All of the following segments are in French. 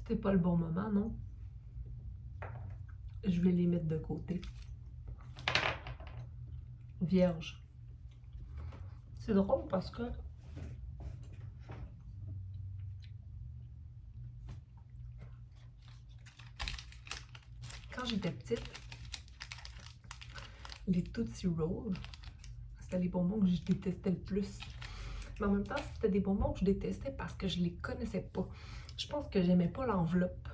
C'était pas le bon moment, non? Je vais les mettre de côté. Vierge. C'est drôle parce que quand j'étais petite, les Tootsie Rolls, c'était les bonbons que je détestais le plus. Mais en même temps, c'était des bonbons que je détestais parce que je les connaissais pas. Je pense que j'aimais pas l'enveloppe.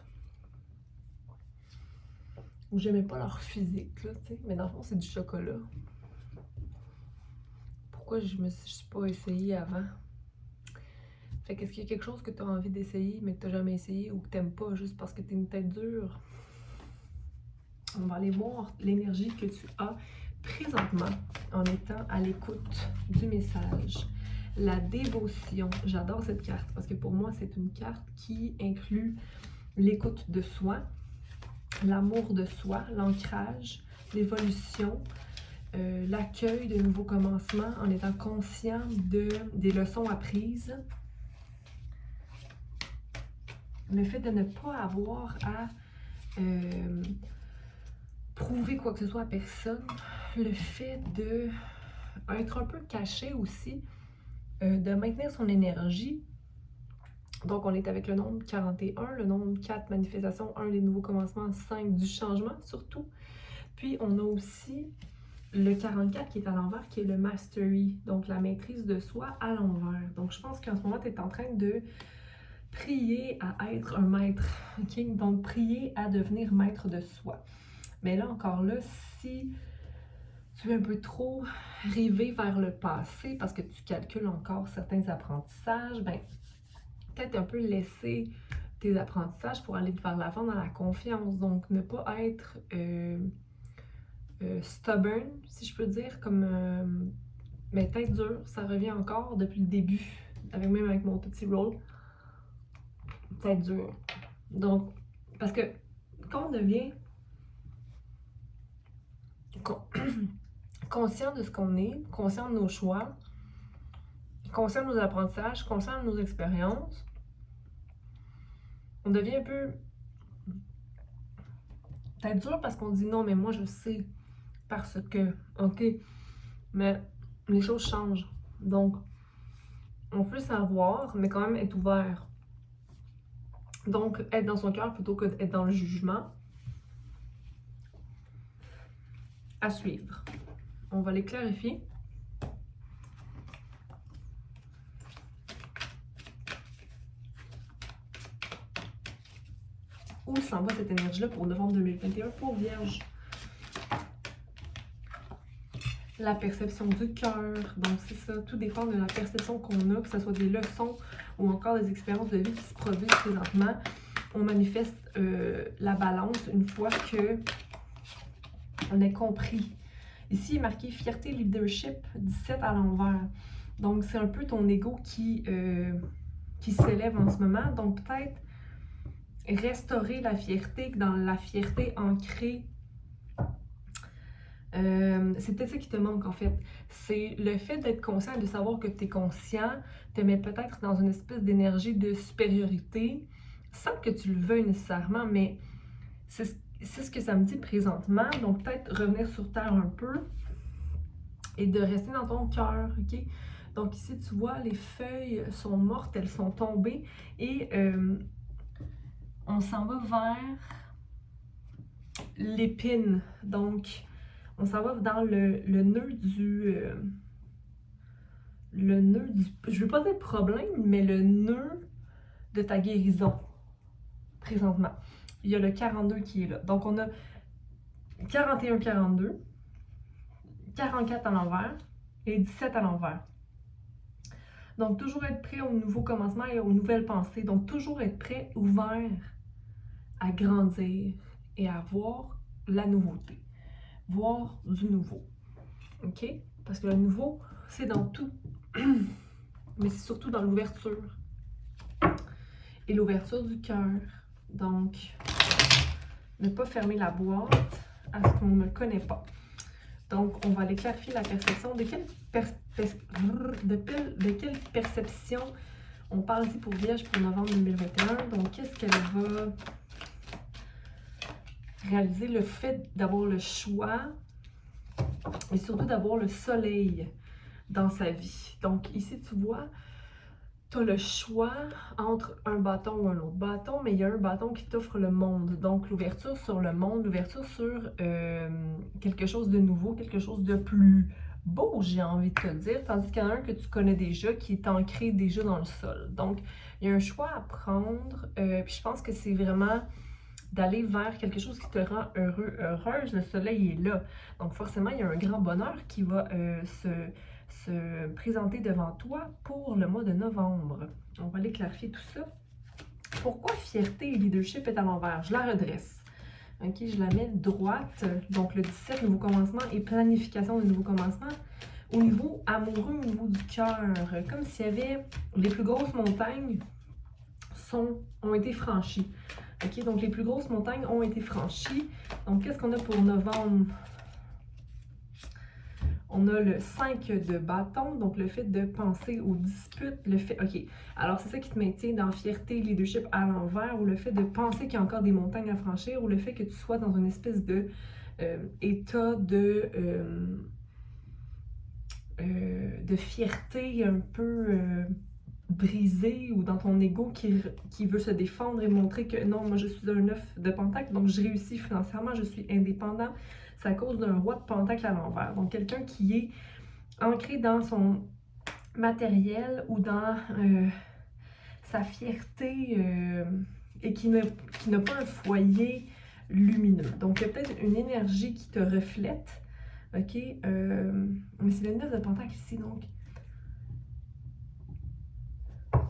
Ou j'aimais pas leur physique, là, tu sais. Mais dans le fond, c'est du chocolat. Pourquoi je suis pas essayée avant? Fait qu'est-ce qu'il y a quelque chose que tu as envie d'essayer, mais que tu n'as jamais essayé ou que tu n'aimes pas juste parce que tu es une tête dure? On va aller voir l'énergie que tu as présentement en étant à l'écoute du message. La dévotion, j'adore cette carte parce que pour moi, c'est une carte qui inclut l'écoute de soi, l'amour de soi, l'ancrage, l'évolution, l'accueil de nouveaux commencements en étant conscient des leçons apprises. Le fait de ne pas avoir à prouver quoi que ce soit à personne, le fait de être un peu caché aussi, de maintenir son énergie. Donc, on est avec le nombre 41, le nombre 4, manifestation 1, les nouveaux commencements, 5, du changement surtout. Puis, on a aussi le 44 qui est à l'envers, qui est le mastery, donc la maîtrise de soi à l'envers. Donc, je pense qu'en ce moment, tu es en train de prier à être un maître, ok? Donc, prier à devenir maître de soi. Mais là, encore là, si tu es un peu trop rêvé vers le passé parce que tu calcules encore certains apprentissages, ben peut-être un peu laisser tes apprentissages pour aller vers l'avant dans la confiance. Donc, ne pas être stubborn, si je peux dire, comme mais tête dure, ça revient encore depuis le début, même avec mon petit rôle. Tête dure. Donc, parce que quand on devient conscient de ce qu'on est, conscient de nos choix, conscient de nos apprentissages, conscient de nos expériences, on devient un peu tête dure parce qu'on dit non, mais moi je sais parce que, ok, mais les choses changent. Donc, on peut savoir, mais quand même être ouvert. Donc, être dans son cœur plutôt que d'être dans le jugement. À suivre. On va les clarifier. Où s'en va cette énergie-là pour novembre 2021 pour Vierge? La perception du cœur, donc c'est ça, tout dépend de la perception qu'on a, que ce soit des leçons ou encore des expériences de vie qui se produisent présentement. On manifeste la balance une fois que on a compris. Ici, il est marqué fierté, leadership, 17 à l'envers. Donc, c'est un peu ton ego qui s'élève en ce moment. Donc, peut-être restaurer la fierté, dans la fierté ancrée. C'est peut-être ça qui te manque en fait. C'est le fait d'être conscient et de savoir que tu es conscient, te met peut-être dans une espèce d'énergie de supériorité, sans que tu le veuilles nécessairement, mais c'est ce que ça me dit présentement. Donc peut-être revenir sur terre un peu et de rester dans ton cœur, ok? Donc ici tu vois, les feuilles sont mortes, elles sont tombées et on s'en va vers l'épine. Donc on s'en va dans le nœud du... je veux pas dire problème, mais le nœud de ta guérison, présentement. Il y a le 42 qui est là. Donc, on a 41-42, 44 à l'envers et 17 à l'envers. Donc, toujours être prêt au nouveau commencement et aux nouvelles pensées. Donc, toujours être prêt, ouvert à grandir et à voir la nouveauté. Voir du nouveau. OK? Parce que le nouveau, c'est dans tout. Mais c'est surtout dans l'ouverture. Et l'ouverture du cœur. Donc, ne pas fermer la boîte à ce qu'on ne connaît pas. Donc, on va aller clarifier la perception. De quelle perception On parle ici pour Vierge pour novembre 2021. Donc, qu'est-ce qu'elle va réaliser? Le fait d'avoir le choix et surtout d'avoir le soleil dans sa vie. Donc, ici, tu vois, tu as le choix entre un bâton ou un autre bâton, mais il y a un bâton qui t'offre le monde. Donc, l'ouverture sur le monde, l'ouverture sur quelque chose de nouveau, quelque chose de plus beau, j'ai envie de te dire, tandis qu'il y en a un que tu connais déjà, qui est ancré déjà dans le sol. Donc, il y a un choix à prendre, puis je pense que c'est vraiment d'aller vers quelque chose qui te rend heureux, heureuse. Le soleil est là. Donc, forcément, il y a un grand bonheur qui va se présenter devant toi pour le mois de novembre. On va aller clarifier tout ça. Pourquoi fierté et leadership est à l'envers? Je la redresse. Ok, je la mets droite. Donc, le 17, nouveau commencement et planification de nouveau commencement. Au niveau amoureux, au niveau du cœur, comme s'il y avait les plus grosses montagnes ont été franchies. Ok, donc les plus grosses montagnes ont été franchies. Donc, qu'est-ce qu'on a pour novembre? On a le 5 de bâton, donc le fait de penser aux disputes, le fait... Ok, alors c'est ça qui te maintient dans fierté, leadership à l'envers, ou le fait de penser qu'il y a encore des montagnes à franchir, ou le fait que tu sois dans une espèce de état de fierté un peu brisé, ou dans ton ego qui veut se défendre et montrer que non, moi je suis un 9 de pentacle, donc je réussis financièrement, je suis indépendant. C'est à cause d'un roi de pentacle à l'envers. Donc, quelqu'un qui est ancré dans son matériel ou dans sa fierté et qui n'a pas un foyer lumineux. Donc, il y a peut-être une énergie qui te reflète. OK? Mais c'est le 9 de pentacle ici, donc.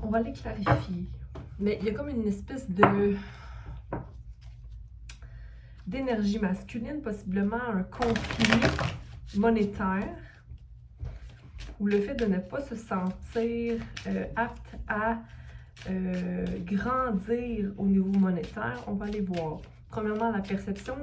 On va les clarifier. Mais il y a comme une espèce d'énergie masculine, possiblement un conflit monétaire, ou le fait de ne pas se sentir apte à grandir au niveau monétaire. On va aller voir. Premièrement, la perception.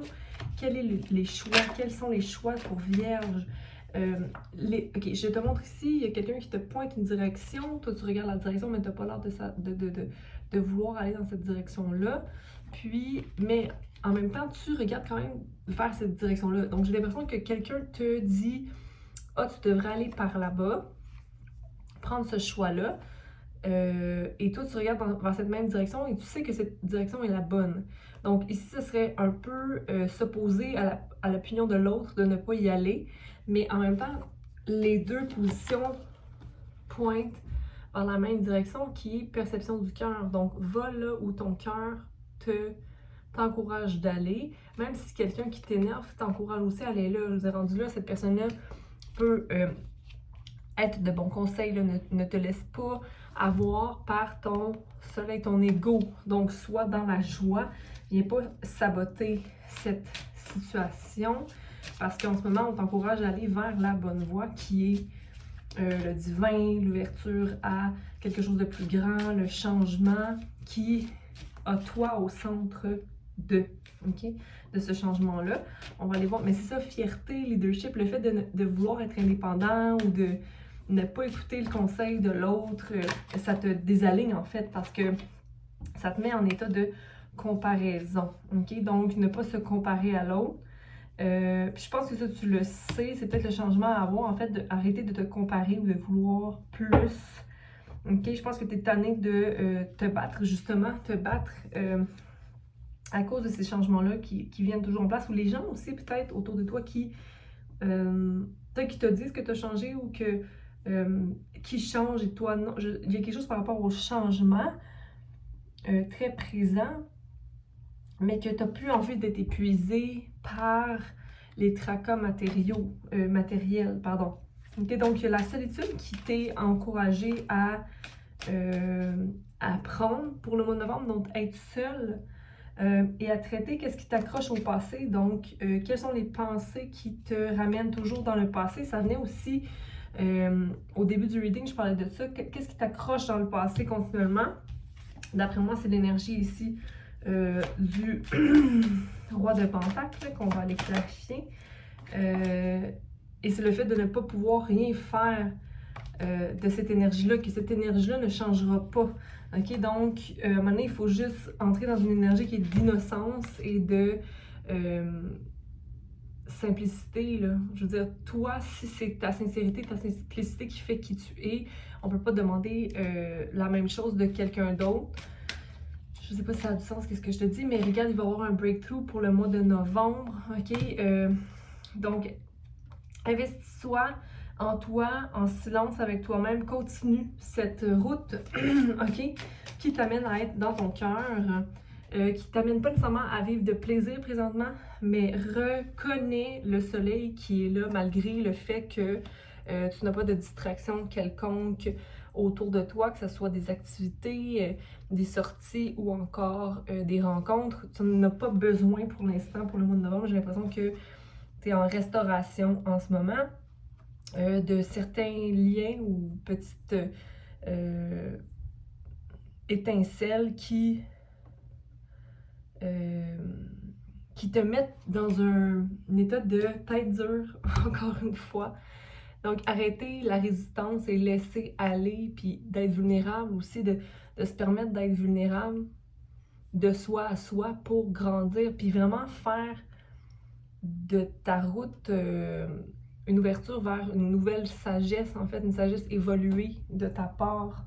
Quels sont les choix pour Vierge? Ok, je te montre ici, il y a quelqu'un qui te pointe une direction. Toi, tu regardes la direction, mais tu n'as pas l'air de vouloir aller dans cette direction-là. Puis, mais en même temps, tu regardes quand même vers cette direction-là. Donc, j'ai l'impression que quelqu'un te dit « Ah, tu devrais aller par là-bas, prendre ce choix-là. » Et toi, tu regardes vers cette même direction et tu sais que cette direction est la bonne. Donc, ici, ce serait un peu s'opposer à l'opinion de l'autre de ne pas y aller. Mais en même temps, les deux positions pointent vers la même direction qui est perception du cœur. Donc, va là où ton cœur t'encourage d'aller. Même si quelqu'un qui t'énerve t'encourage aussi à aller là. Je vous ai rendu là, cette personne-là peut être de bons conseils, là, ne te laisse pas avoir par ton soleil, ton ego. Donc, sois dans la joie. Viens pas saboter cette situation parce qu'en ce moment, on t'encourage à aller vers la bonne voie qui est le divin, l'ouverture à quelque chose de plus grand, le changement qui a toi au centre de ce changement-là. On va aller voir, mais c'est ça, fierté, leadership, le fait de vouloir être indépendant ou de ne pas écouter le conseil de l'autre, ça te désaligne en fait parce que ça te met en état de comparaison. Donc, ne pas se comparer à l'autre. Puis je pense que ça, tu le sais, c'est peut-être le changement à avoir, en fait, d'arrêter de te comparer ou de vouloir plus. Je pense que tu es tanné de te battre, justement, à cause de ces changements-là qui viennent toujours en place, ou les gens aussi, peut-être, autour de toi qui peut-être qui te disent que tu as changé ou que qui change et toi non. Il y a quelque chose par rapport au changement très présent, mais que tu n'as plus envie d'être épuisé par les tracas matériels. Pardon. Donc, il y a la solitude qui t'est encouragée à prendre pour le mois de novembre, donc être seule et à traiter qu'est-ce qui t'accroche au passé. Donc, quelles sont les pensées qui te ramènent toujours dans le passé. Ça venait aussi au début du reading, je parlais de ça. Qu'est-ce qui t'accroche dans le passé continuellement? D'après moi, c'est l'énergie ici du roi de Pentacle qu'on va aller clarifier. Et c'est le fait de ne pas pouvoir rien faire de cette énergie-là, que cette énergie-là ne changera pas. OK? Donc, à un moment donné, il faut juste entrer dans une énergie qui est d'innocence et de simplicité, là. Je veux dire, toi, si c'est ta sincérité, ta simplicité qui fait qui tu es, on peut pas demander la même chose de quelqu'un d'autre. Je sais pas si ça a du sens, qu'est-ce que je te dis, mais regarde, il va y avoir un breakthrough pour le mois de novembre, OK? Donc, investis-toi en toi, en silence avec toi-même, continue cette route, OK? Qui t'amène à être dans ton cœur, qui t'amène pas nécessairement à vivre de plaisir présentement, mais reconnais le soleil qui est là malgré le fait que tu n'as pas de distraction quelconque autour de toi, que ce soit des activités, des sorties ou encore des rencontres. Tu n'en as pas besoin pour l'instant, pour le mois de novembre. J'ai l'impression que tu es en restauration en ce moment de certains liens ou petites étincelles qui te mettent dans un état de tête dure, encore une fois. Donc, arrêter la résistance et laisser aller, puis d'être vulnérable aussi, de se permettre d'être vulnérable de soi à soi pour grandir, puis vraiment faire de ta route une ouverture vers une nouvelle sagesse, en fait, une sagesse évoluée de ta part.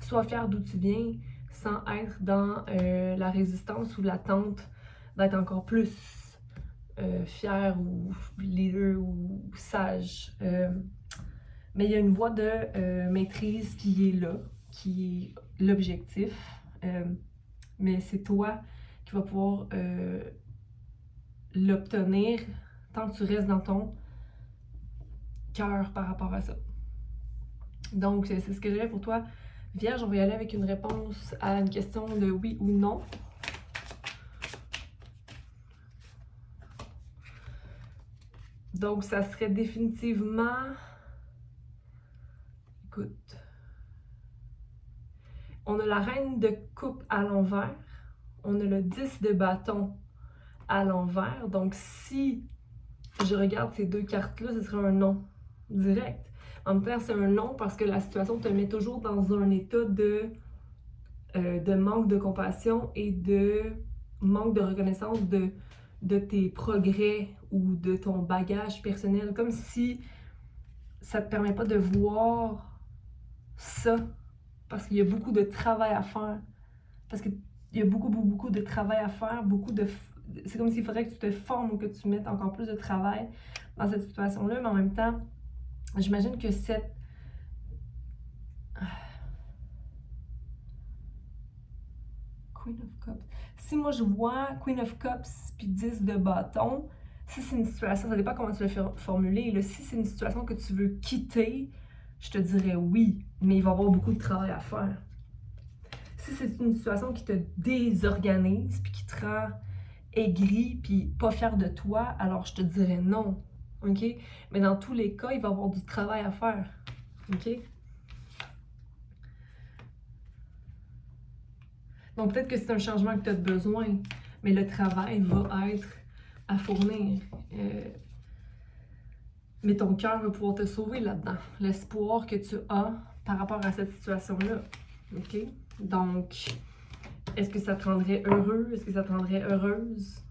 Sois fier d'où tu viens sans être dans la résistance ou l'attente d'être encore plus fier ou leader ou sage. Mais il y a une voie de maîtrise qui est là, qui est l'objectif. Mais c'est toi qui vas pouvoir l'obtenir tant que tu restes dans ton cœur par rapport à ça. Donc, c'est ce que j'avais pour toi. Vierge, on va y aller avec une réponse à une question de oui ou non. Donc, ça serait définitivement... Écoute. On a la reine de coupe à l'envers. On a le 10 de bâton à l'envers. Donc, si je regarde ces deux cartes-là, ce serait un non direct. En même temps, c'est un non parce que la situation te met toujours dans un état de manque de compassion et de manque de reconnaissance de tes progrès ou de ton bagage personnel. Comme si ça ne te permet pas de voir ça parce qu'il y a beaucoup de travail à faire. Parce qu'il y a beaucoup de travail à faire, c'est comme s'il faudrait que tu te formes ou que tu mettes encore plus de travail dans cette situation-là, mais en même temps, j'imagine que cette... Queen of Cups. Si moi je vois Queen of Cups puis 10 de bâton, si c'est une situation, ça dépend comment tu l'as formulé, là, si c'est une situation que tu veux quitter, je te dirais oui, mais il va y avoir beaucoup de travail à faire. Si c'est une situation qui te désorganise puis qui te rend aigri puis pas fier de toi, alors je te dirais non, ok? Mais dans tous les cas, il va y avoir du travail à faire, ok? Donc peut-être que c'est un changement que tu as besoin, mais le travail va être à fournir. Mais ton cœur va pouvoir te sauver là-dedans. L'espoir que tu as par rapport à cette situation-là, ok? Donc, est-ce que ça te rendrait heureux? Est-ce que ça te rendrait heureuse?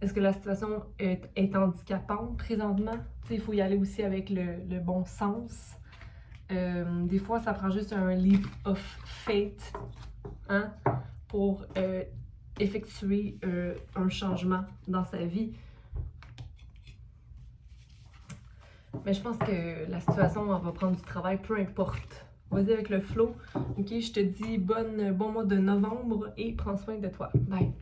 Est-ce que la situation est handicapante présentement? Il faut y aller aussi avec le bon sens. Des fois, ça prend juste un leap of faith, hein, pour effectuer un changement dans sa vie. Mais je pense que la situation, elle va prendre du travail, peu importe. Vas-y avec le flow. Ok, je te dis bon mois de novembre et prends soin de toi. Bye!